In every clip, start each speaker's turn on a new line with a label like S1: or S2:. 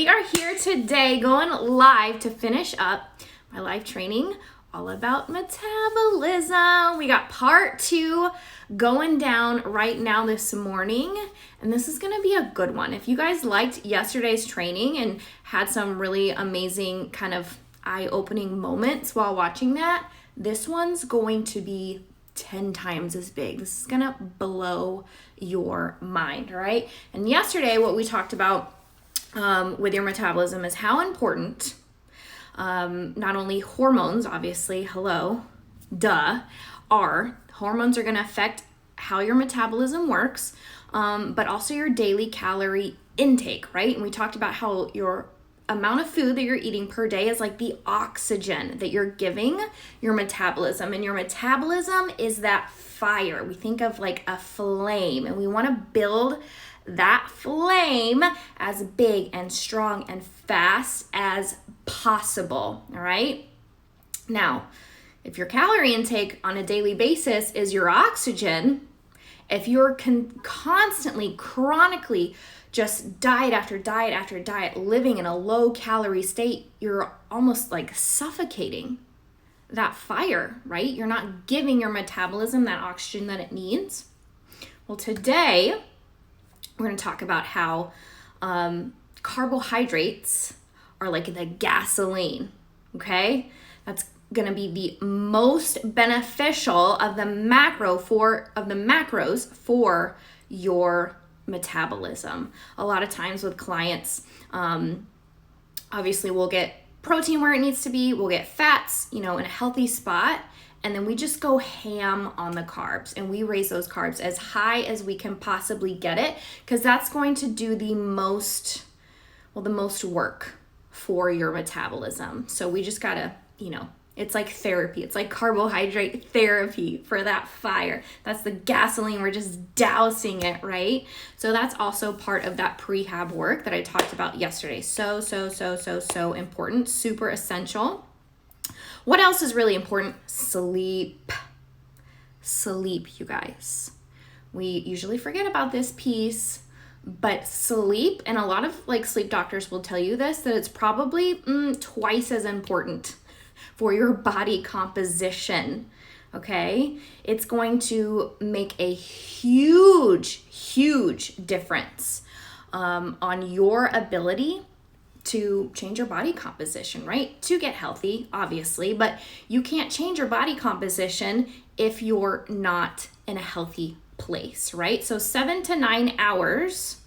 S1: We are here today going live to finish up my live training all about metabolism. We got part 2 going down right now this morning, and this is going to be a good one. If you guys liked yesterday's training and had some really amazing kind of eye-opening moments while watching that, this one's going to be 10 times as big. This is going to blow your mind, all right? And yesterday what we talked about with your metabolism is how important not only hormones, obviously, hormones are going to affect how your metabolism works, but also your daily calorie intake, right? And we talked about how your amount of food that you're eating per day is like the oxygen that you're giving your metabolism, and your metabolism is that fire. We think of like a flame, and we want to build that flame as big and strong and fast as possible, all right? Now, if your calorie intake on a daily basis is your oxygen, if you're constantly, chronically just diet after diet after diet, living in a low calorie state, you're almost like suffocating that fire, right? You're not giving your metabolism that oxygen that it needs. Well, today, we're going to talk about how carbohydrates are like the gasoline, okay? That's going to be the most beneficial of the macros for your metabolism. A lot of times with clients, obviously we'll get protein where it needs to be, we'll get fats, in a healthy spot, and then we just go ham on the carbs, and we raise those carbs as high as we can possibly get it, because that's going to do the most work for your metabolism. So we just gotta, it's like therapy. It's like carbohydrate therapy for that fire. That's the gasoline. We're just dousing it, right? So that's also part of that prehab work that I talked about yesterday. So important, super essential. What else is really important? Sleep. Sleep, you guys. We usually forget about this piece, but sleep, and a lot of sleep doctors will tell you this, that it's probably twice as important for your body composition, okay? It's going to make a huge difference on your ability to change your body composition, right? To get healthy, obviously, but you can't change your body composition if you're not in a healthy place, right? So 7 to 9 hours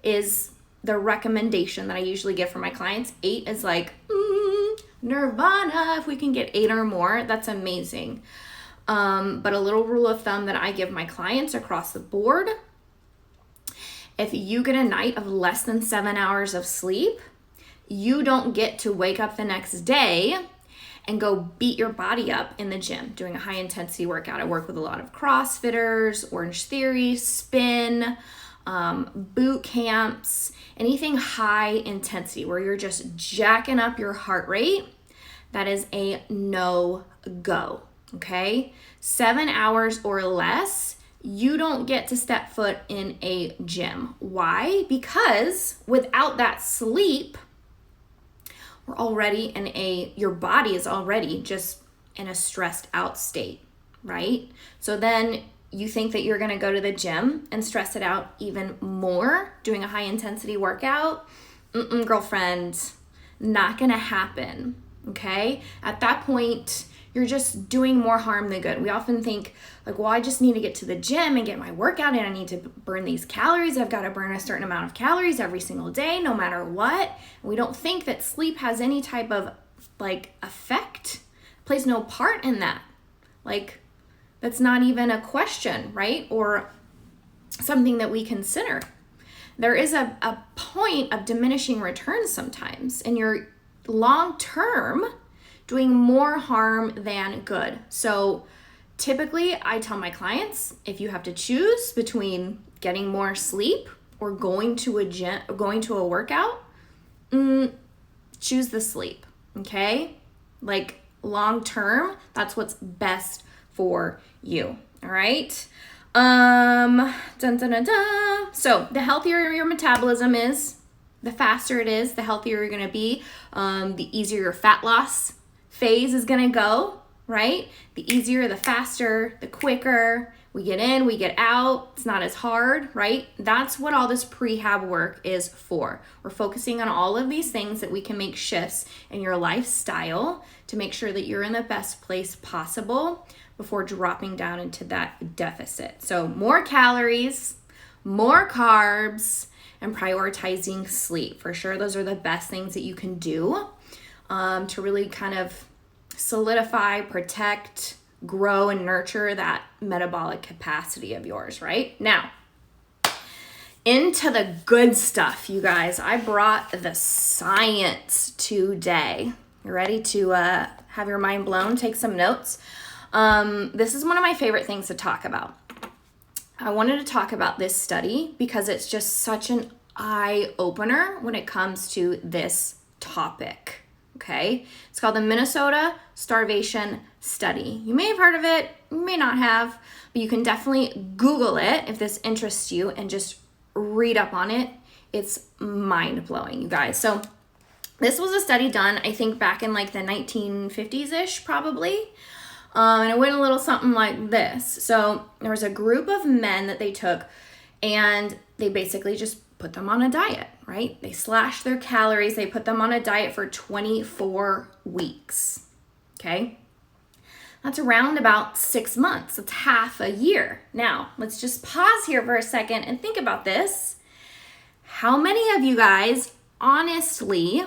S1: is the recommendation that I usually give for my clients. 8 is like nirvana. If we can get 8 or more, that's amazing. But a little rule of thumb that I give my clients across the board: if you get a night of less than 7 hours of sleep, you don't get to wake up the next day and go beat your body up in the gym doing a high intensity workout. I work with a lot of CrossFitters, Orange Theory, spin, boot camps, anything high intensity where you're just jacking up your heart rate. That is a no-go, okay? 7 hours or less, you don't get to step foot in a gym. Why? Because without that sleep, we're already your body is already just in a stressed out state, right? So then you think that you're gonna go to the gym and stress it out even more doing a high intensity workout. Girlfriend, not gonna happen, okay? At that point, you're just doing more harm than good. We often think I just need to get to the gym and get my workout in. I need to burn these calories. I've got to burn a certain amount of calories every single day, no matter what. And we don't think that sleep has any type of effect, plays no part in that. That's not even a question, right? Or something that we consider. There is a point of diminishing returns sometimes, and you're long-term doing more harm than good. So typically I tell my clients, if you have to choose between getting more sleep or going to a gym, going to a workout, choose the sleep, okay? Long term, that's what's best for you, all right? So the healthier your metabolism is, the faster it is, the healthier you're gonna be, the easier your fat loss phase is gonna go, right? The easier, the faster, the quicker. We get in, we get out. It's not as hard, right? That's what all this prehab work is for. We're focusing on all of these things that we can make shifts in your lifestyle to make sure that you're in the best place possible before dropping down into that deficit. So more calories, more carbs, and prioritizing sleep. For sure, those are the best things that you can do to really kind of solidify, protect, grow, and nurture that metabolic capacity of yours, right? Now, into the good stuff, you guys. I brought the science today. You ready to have your mind blown? Take some notes. This is one of my favorite things to talk about. I wanted to talk about this study because it's just such an eye-opener when it comes to this topic, okay? It's called the Minnesota Starvation Study. You may have heard of it, you may not have, but you can definitely Google it if this interests you and just read up on it. It's mind-blowing, you guys. So this was a study done, I think, back in like the 1950s-ish, probably. And it went a little something like this. So there was a group of men that they took and they basically just put them on a diet, right? They slashed their calories. They put them on a diet for 24 weeks, okay? That's around about 6 months. That's half a year. Now, let's just pause here for a second and think about this. How many of you guys honestly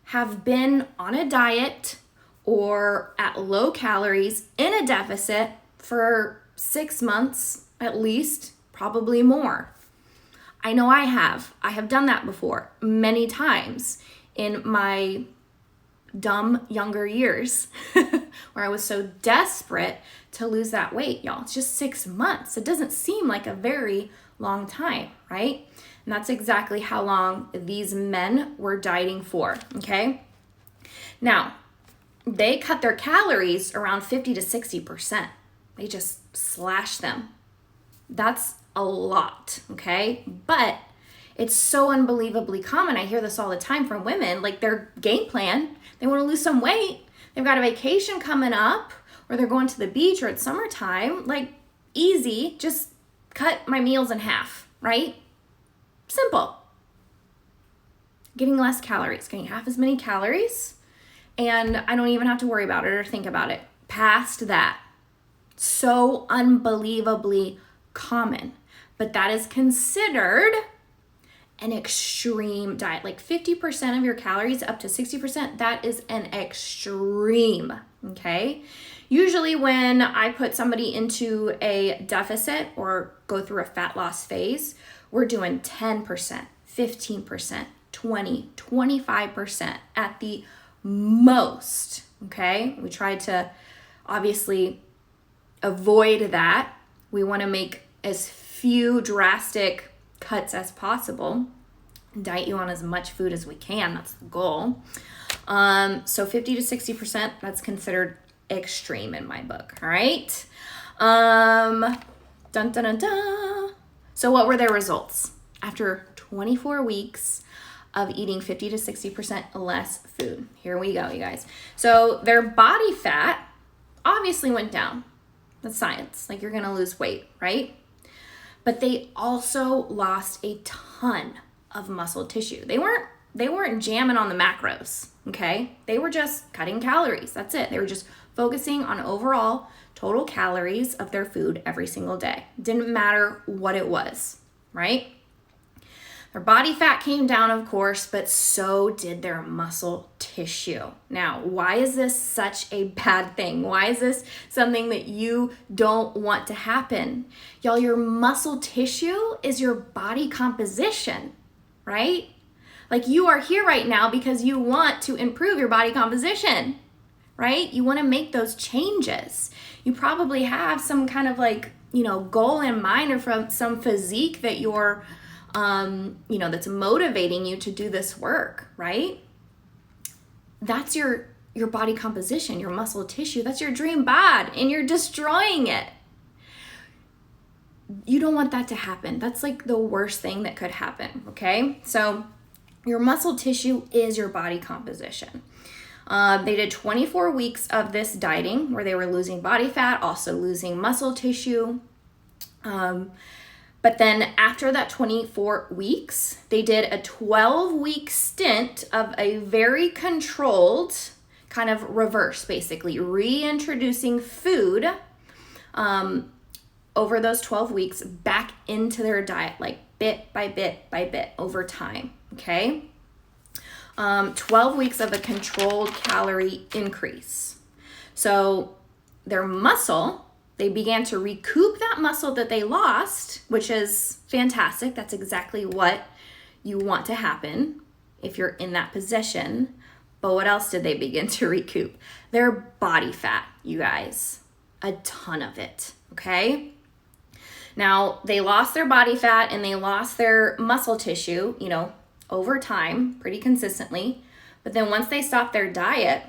S1: have been on a diet or at low calories in a deficit for 6 months at least, probably more? I know I have. I have done that before many times in my dumb younger years where I was so desperate to lose that weight, y'all. It's just 6 months. It doesn't seem like a very long time, right? And that's exactly how long these men were dieting for, okay? Now, they cut their calories around 50 to 60%. They just slashed them. That's a lot, okay? But it's so unbelievably common. I hear this all the time from women, like their game plan, they want to lose some weight. They've got a vacation coming up, or they're going to the beach, or it's summertime. Like, easy, just cut my meals in half, right? Simple. Getting less calories, getting half as many calories, and I don't even have to worry about it or think about it. Past that, so unbelievably common, but that is considered an extreme diet. Like 50% of your calories up to 60%, that is an extreme, okay? Usually when I put somebody into a deficit or go through a fat loss phase, we're doing 10%, 15%, 20, 25% at the most, okay? We try to obviously avoid that. We want to make as few drastic cuts as possible, diet you on as much food as we can. That's the goal. So 50 to 60%, that's considered extreme in my book. All right. Dun, dun, dun, dun. So what were their results after 24 weeks of eating 50 to 60% less food? Here we go, you guys. So their body fat obviously went down. That's science. Like, you're going to lose weight, right? But they also lost a ton of muscle tissue. They weren't jamming on the macros, okay? They were just cutting calories. That's it. They were just focusing on overall total calories of their food every single day. Didn't matter what it was, right? Their body fat came down, of course, but so did their muscle tissue. Now, why is this such a bad thing? Why is this something that you don't want to happen? Y'all, your muscle tissue is your body composition, right? Like, you are here right now because you want to improve your body composition, right? You want to make those changes. You probably have some kind of goal in mind, or from some physique that you're that's motivating you to do this work, right? That's your body composition, your muscle tissue. That's your dream bod, and you're destroying it. You don't want that to happen. That's like the worst thing that could happen, okay? So Your muscle tissue is your body composition. They did 24 weeks of this dieting where they were losing body fat, also losing muscle tissue. But then after that 24 weeks, they did a 12-week stint of a very controlled kind of reverse, basically reintroducing food over those 12 weeks back into their diet, like bit by bit by bit over time, okay? 12 weeks of a controlled calorie increase. So their muscle, they began to recoup that muscle that they lost, which is fantastic. That's exactly what you want to happen if you're in that position. But what else did they begin to recoup? Their body fat, you guys. A ton of it, okay? Now, they lost their body fat and they lost their muscle tissue, over time, pretty consistently. But then once they stopped their diet,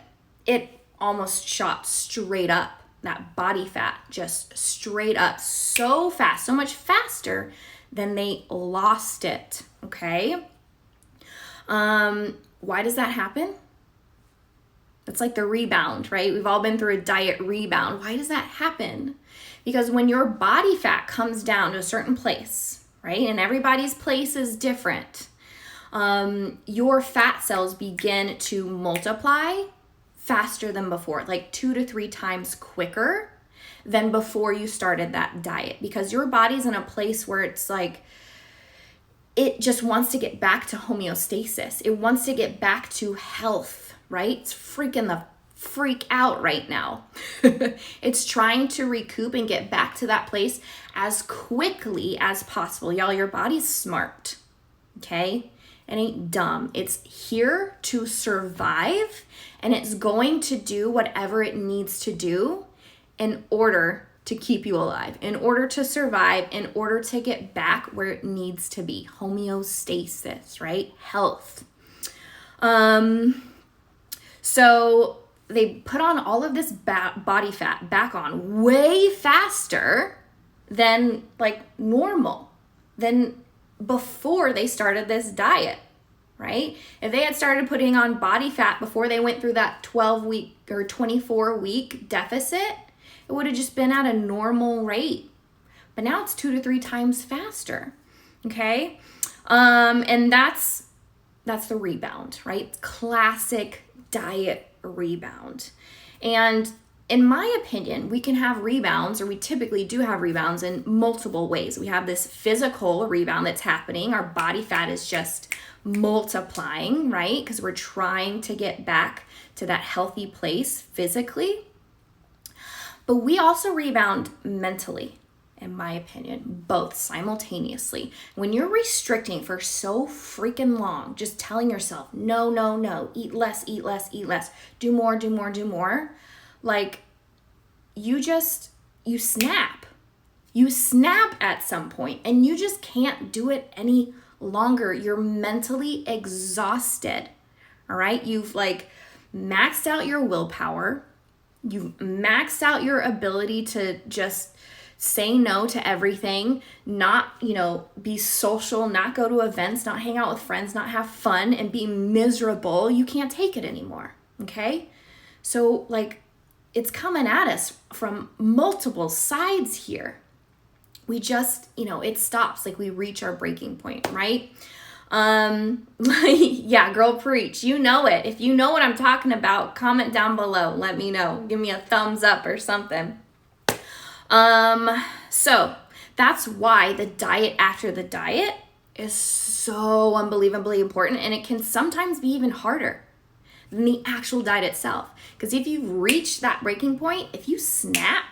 S1: it almost shot straight up. That body fat just straight up so fast, so much faster than they lost it, okay? Why does that happen? It's like the rebound, right? We've all been through a diet rebound. Why does that happen? Because when your body fat comes down to a certain place, right? And everybody's place is different. Your fat cells begin to multiply faster than before, like 2 to 3 times quicker than before you started that diet, because your body's in a place where it's like, it just wants to get back to homeostasis. It wants to get back to health, right? It's freaking the freak out right now. It's trying to recoup and get back to that place as quickly as possible. Y'all, your body's smart, okay? It ain't dumb. It's here to survive, and it's going to do whatever it needs to do in order to keep you alive, in order to survive, in order to get back where it needs to be. Homeostasis, right? Health. So they put on all of this body fat back on way faster than like normal, than before they started this diet, right? If they had started putting on body fat before they went through that 12-week or 24-week deficit, it would have just been at a normal rate. But now it's 2 to 3 times faster, okay? And that's the rebound, right? Classic diet rebound. And in my opinion, we can have rebounds, or we typically do have rebounds in multiple ways. We have this physical rebound that's happening. Our body fat is just multiplying, right? Because we're trying to get back to that healthy place physically. But we also rebound mentally, in my opinion, both simultaneously. When you're restricting for so freaking long, just telling yourself, no, no, no, eat less, eat less, eat less, do more, do more, do more. Like, you snap. You snap at some point, and you just can't do it any longer. You're mentally exhausted, all right? You've like maxed out your willpower. You've maxed out your ability to just say no to everything, not, be social, not go to events, not hang out with friends, not have fun, and be miserable. You can't take it anymore, okay? So, like, it's coming at us from multiple sides here. We just, it stops, like we reach our breaking point, right? Yeah, girl, preach. You know it. If you know what I'm talking about, comment down below. Let me know. Give me a thumbs up or something. So that's why the diet after the diet is so unbelievably important, and it can sometimes be even harder than the actual diet itself. Because if you've reached that breaking point, if you snap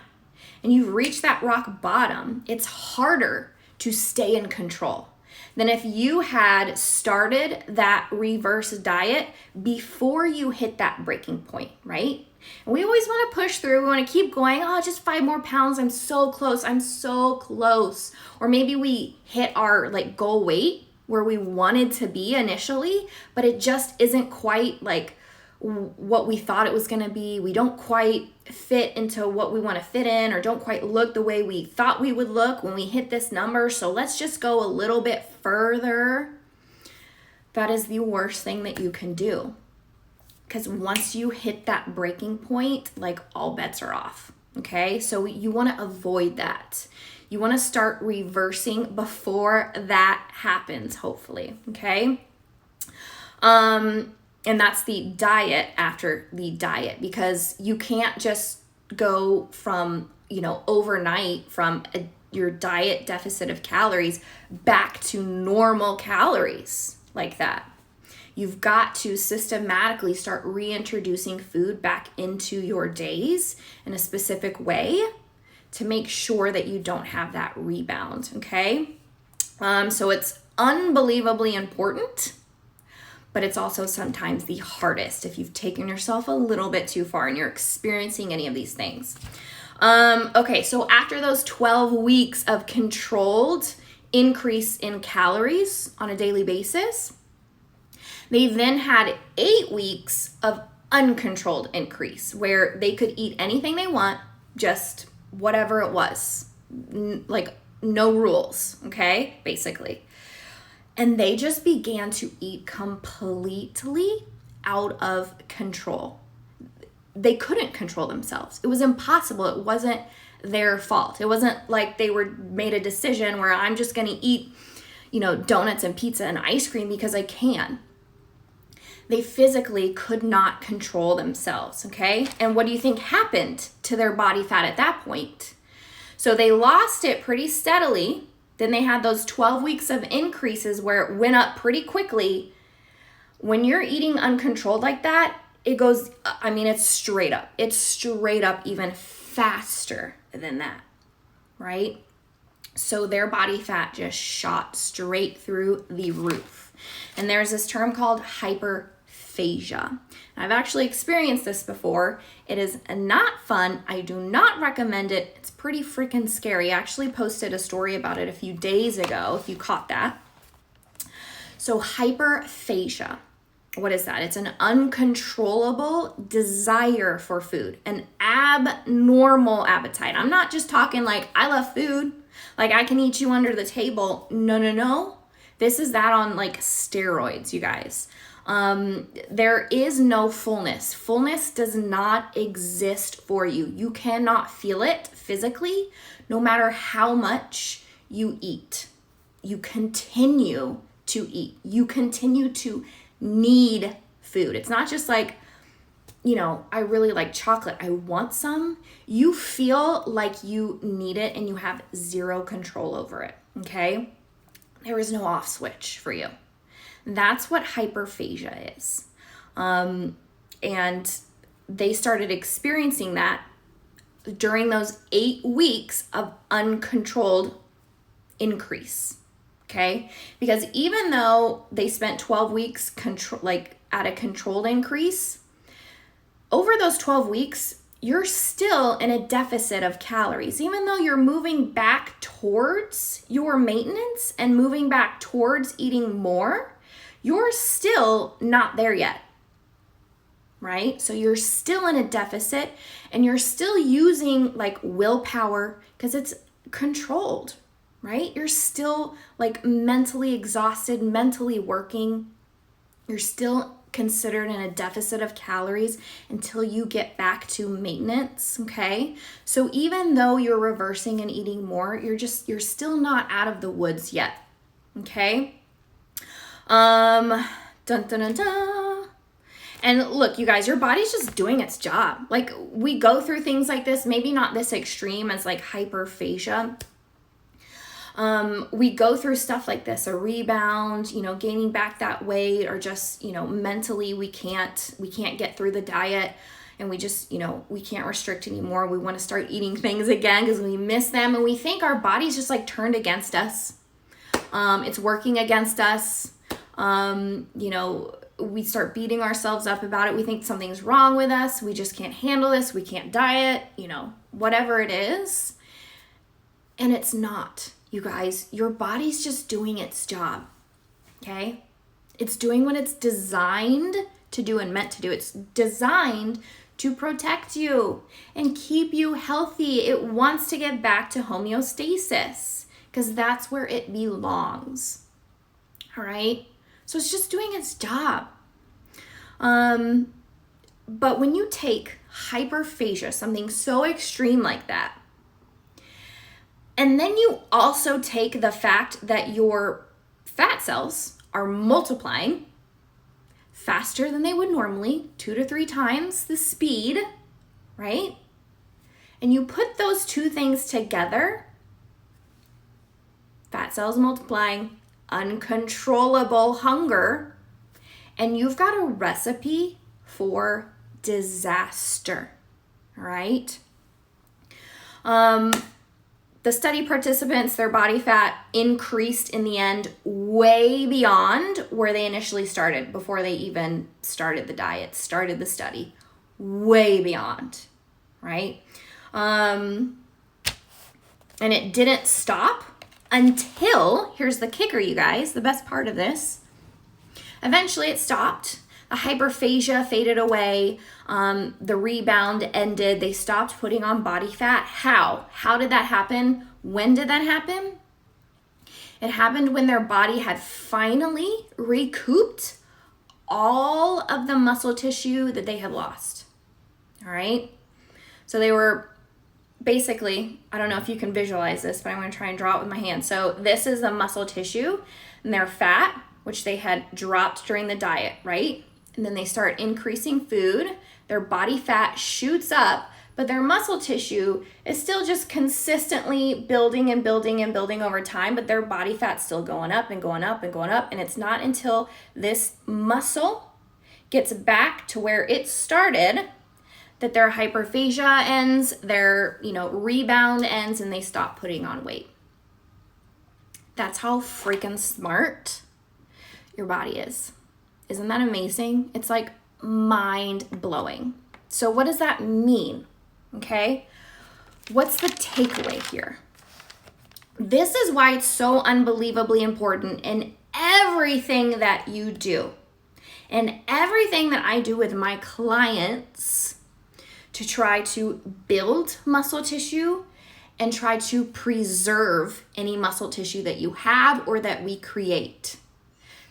S1: and you've reached that rock bottom, it's harder to stay in control than if you had started that reverse diet before you hit that breaking point, right? And we always want to push through. We want to keep going. Oh, just 5 more pounds. I'm so close. I'm so close. Or maybe we hit our like goal weight where we wanted to be initially, but it just isn't quite like what we thought it was going to be. We don't quite fit into what we want to fit in, or don't quite look the way we thought we would look when we hit this number. So let's just go a little bit further. that is the worst thing that you can do. Because once you hit that breaking point, like all bets are off. Okay, so you want to avoid that. You want to start reversing before that happens, hopefully. Okay. And that's the diet after the diet, because you can't just go from, overnight from your diet deficit of calories back to normal calories like that. You've got to systematically start reintroducing food back into your days in a specific way to make sure that you don't have that rebound, okay? So it's unbelievably important, but it's also sometimes the hardest if you've taken yourself a little bit too far and you're experiencing any of these things. Okay, so after those 12 weeks of controlled increase in calories on a daily basis, they then had 8 weeks of uncontrolled increase where they could eat anything they want, just whatever it was, like no rules, okay, basically. And they just began to eat completely out of control. They couldn't control themselves. It was impossible. It wasn't their fault. It wasn't like they were made a decision where I'm just going to eat, donuts and pizza and ice cream because I can. They physically could not control themselves, okay? And what do you think happened to their body fat at that point? So they lost it pretty steadily. Then they had those 12 weeks of increases where it went up pretty quickly. When you're eating uncontrolled like that, it goes, it's straight up. It's straight up even faster than that, right? So their body fat just shot straight through the roof. And there's this term called hyperphagia. I've actually experienced this before. It is not fun. I do not recommend it. It's pretty freaking scary. I actually posted a story about it a few days ago, if you caught that. So hyperphagia, what is that? It's an uncontrollable desire for food, an abnormal appetite. I'm not just talking like I love food, like I can eat you under the table. No. This is that on like steroids, you guys. There is no fullness. Fullness does not exist for you. You cannot feel it physically, no matter how much you eat. You continue to eat. You continue to need food. It's not just like, I really like chocolate, I want some. You feel like you need it and you have zero control over it, okay? There is no off switch for you. That's what hyperphagia is. And they started experiencing that during those 8 weeks of uncontrolled increase, okay? Because even though they spent 12 weeks at a controlled increase, over those 12 weeks, you're still in a deficit of calories. Even though you're moving back towards your maintenance and moving back towards eating more, you're still not there yet, right? So you're still in a deficit and you're still using like willpower because it's controlled, right? You're still like mentally exhausted, mentally working. You're still considered in a deficit of calories until you get back to maintenance, okay? So even though you're reversing and eating more, you're still not out of the woods yet, okay? Dun, dun, dun, dun. And look, you guys, your body's just doing its job. Like we go through things like this, maybe not this extreme as like hyperphagia. We go through stuff like this, a rebound, gaining back that weight, or just, mentally we can't get through the diet and we just, we can't restrict anymore. We want to start eating things again because we miss them and we think our body's just like turned against us. It's working against us. We start beating ourselves up about it. We think something's wrong with us. We just can't handle this. We can't diet, whatever it is. And it's not. You guys, your body's just doing its job, okay? It's doing what it's designed to do and meant to do. It's designed to protect you and keep you healthy. It wants to get back to homeostasis because that's where it belongs, all right? So it's just doing its job. But when you take hyperphagia, something so extreme like that, and then you also take the fact that your fat cells are multiplying faster than they would normally, 2 to 3 times the speed, right? And you put those two things together, fat cells multiplying, uncontrollable hunger, and you've got a recipe for disaster, right? The study participants, their body fat increased in the end way beyond where they initially started before they even started the diet, started the study, way beyond, right? And it didn't stop until, here's the kicker, you guys, the best part of this. Eventually it stopped. The hyperphagia faded away. The rebound ended. They stopped putting on body fat. How? How did that happen? When did that happen? It happened when their body had finally recouped all of the muscle tissue that they had lost. All right? So they were basically, I don't know if you can visualize this, but I'm going to try and draw it with my hand. So this is the muscle tissue and their fat, which they had dropped during the diet, right? And then they start increasing food, their body fat shoots up, but their muscle tissue is still just consistently building and building and building over time, but their body fat's still going up and going up and going up. And it's not until this muscle gets back to where it started that their hyperphagia ends, their, rebound ends, and they stop putting on weight. That's how freaking smart your body is. Isn't that amazing? It's like mind-blowing. So what does that mean? Okay? What's the takeaway here? This is why it's so unbelievably important in everything that you do. And everything that I do with my clients to try to build muscle tissue and try to preserve any muscle tissue that you have or that we create.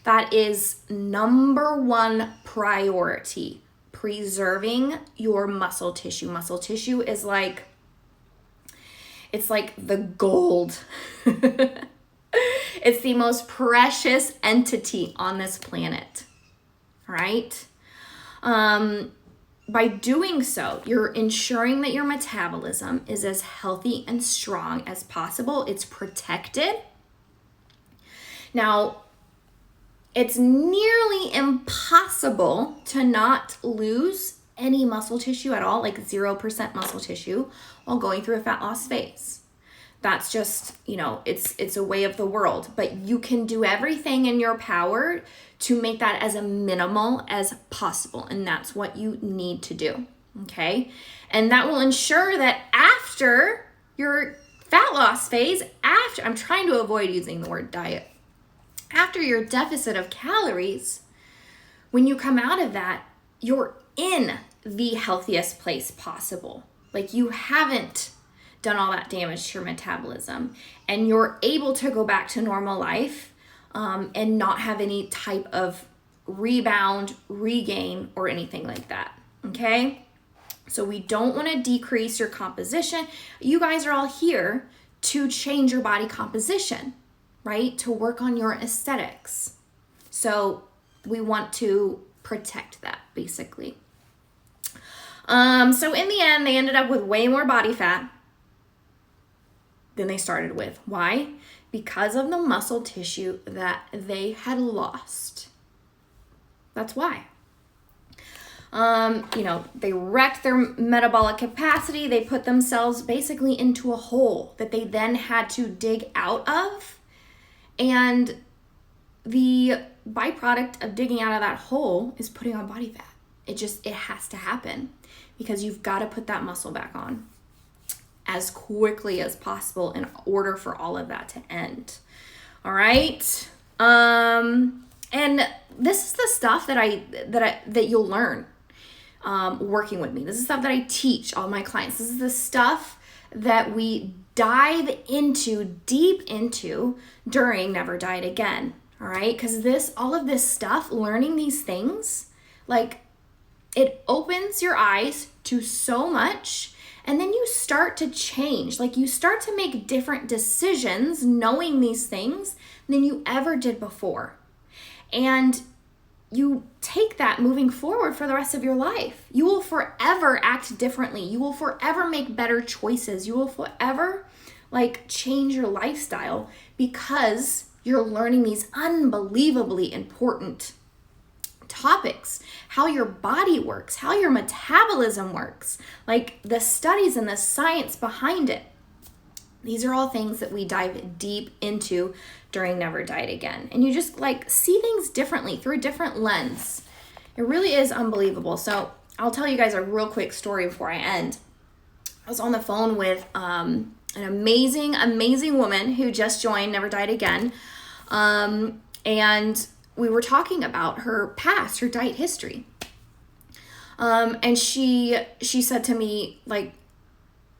S1: That is number one priority, preserving your muscle tissue. Muscle tissue is it's like the gold. It's the most precious entity on this planet, right? By doing so, you're ensuring that your metabolism is as healthy and strong as possible. It's protected. Now, it's nearly impossible to not lose any muscle tissue at all, like 0% muscle tissue, while going through a fat loss phase. That's just, it's a way of the world. But you can do everything in your power to make that as minimal as possible. And that's what you need to do, okay? And that will ensure that after your fat loss phase, I'm trying to avoid using the word diet, after your deficit of calories, when you come out of that, you're in the healthiest place possible. Like you haven't done all that damage to your metabolism and you're able to go back to normal life and not have any type of rebound, regain, or anything like that, okay? So we don't want to decrease your composition. You guys are all here to change your body composition, right? To work on your aesthetics. So we want to protect that, basically. So in the end, they ended up with way more body fat than they started with. Why? Because of the muscle tissue that they had lost. That's why. They wrecked their metabolic capacity. They put themselves basically into a hole that they then had to dig out of. And the byproduct of digging out of that hole is putting on body fat. It has to happen because you've got to put that muscle back on as quickly as possible in order for all of that to end. All right. And this is the stuff that you'll learn working with me. This is stuff that I teach all my clients. This is the stuff that we dive deep into during Never Diet Again. All right? Because all of this stuff, learning these things, like, it opens your eyes to so much, and then you start to change. Like, you start to make different decisions knowing these things than you ever did before. And you take that moving forward for the rest of your life. You will forever act differently. You will forever make better choices. You will forever change your lifestyle because you're learning these unbelievably important topics, how your body works, how your metabolism works, like the studies and the science behind it. These are all things that we dive deep into during Never Diet Again. And you just see things differently through a different lens. It really is unbelievable. So I'll tell you guys a real quick story before I end. I was on the phone with an amazing woman who just joined Never Diet Again. And we were talking about her past, her diet history. And she said to me,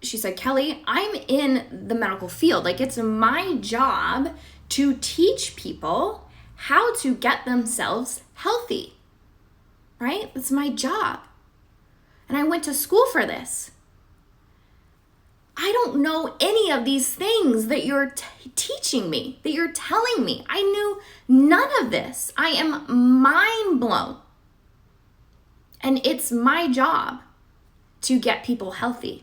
S1: she said, Kelly, I'm in the medical field. It's my job to teach people how to get themselves healthy, right? It's my job. And I went to school for this. I don't know any of these things that you're teaching me, that you're telling me. I knew none of this. I am mind blown. And it's my job to get people healthy.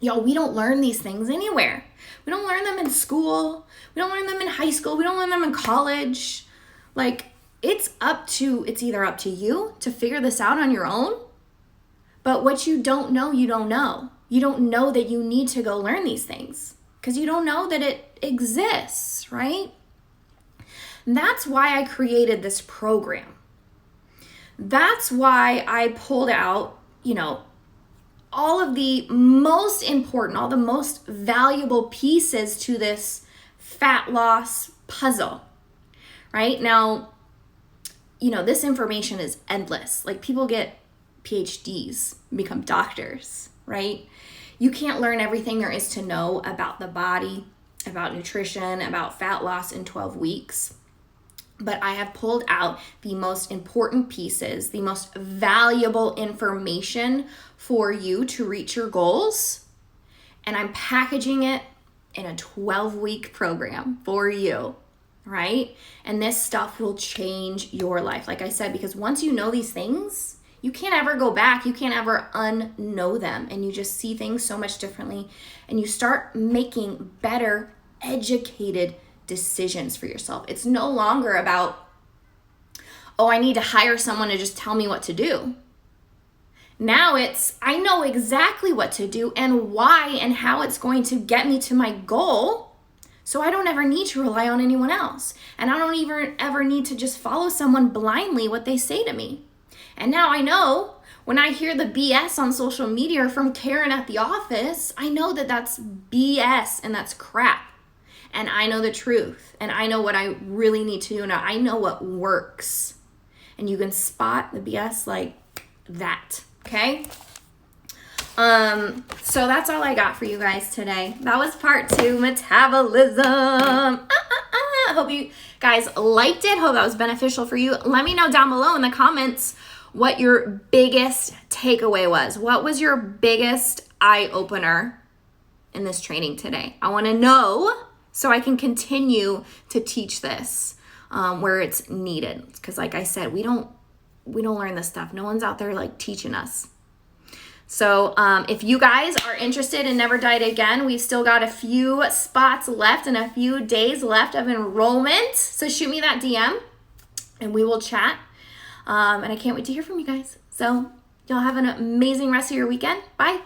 S1: Y'all, we don't learn these things anywhere. We don't learn them in school. We don't learn them in high school. We don't learn them in college. It's either up to you to figure this out on your own. But what you don't know, you don't know. You don't know that you need to go learn these things because you don't know that it exists, right? And that's why I created this program. That's why I pulled out, all of the most important, all the most valuable pieces to this fat loss puzzle, right? Now, this information is endless. People get PhDs, become doctors, right? You can't learn everything there is to know about the body, about nutrition, about fat loss in 12 weeks. But I have pulled out the most important pieces, the most valuable information for you to reach your goals. And I'm packaging it in a 12-week program for you, right? And this stuff will change your life. Like I said, because once you know these things, you can't ever go back. You can't ever unknow them. And you just see things so much differently. And you start making better, educated decisions for yourself. It's no longer about, I need to hire someone to just tell me what to do. Now it's, I know exactly what to do and why and how it's going to get me to my goal. So I don't ever need to rely on anyone else. And I don't even ever need to just follow someone blindly what they say to me. And now I know when I hear the BS on social media or from Karen at the office, I know that that's BS and that's crap. And I know the truth. And I know what I really need to do. Now I know what works. And you can spot the BS like that. Okay? So that's all I got for you guys today. That was part 2, metabolism. I hope you guys liked it. Hope that was beneficial for you. Let me know down below in the comments what your biggest takeaway was. What was your biggest eye-opener in this training today? I want to know so I can continue to teach this where it's needed. Because like I said, we don't learn this stuff. No one's out there teaching us. So if you guys are interested in Never Diet Again, we've still got a few spots left and a few days left of enrollment. So shoot me that DM and we will chat. And I can't wait to hear from you guys. So y'all have an amazing rest of your weekend. Bye.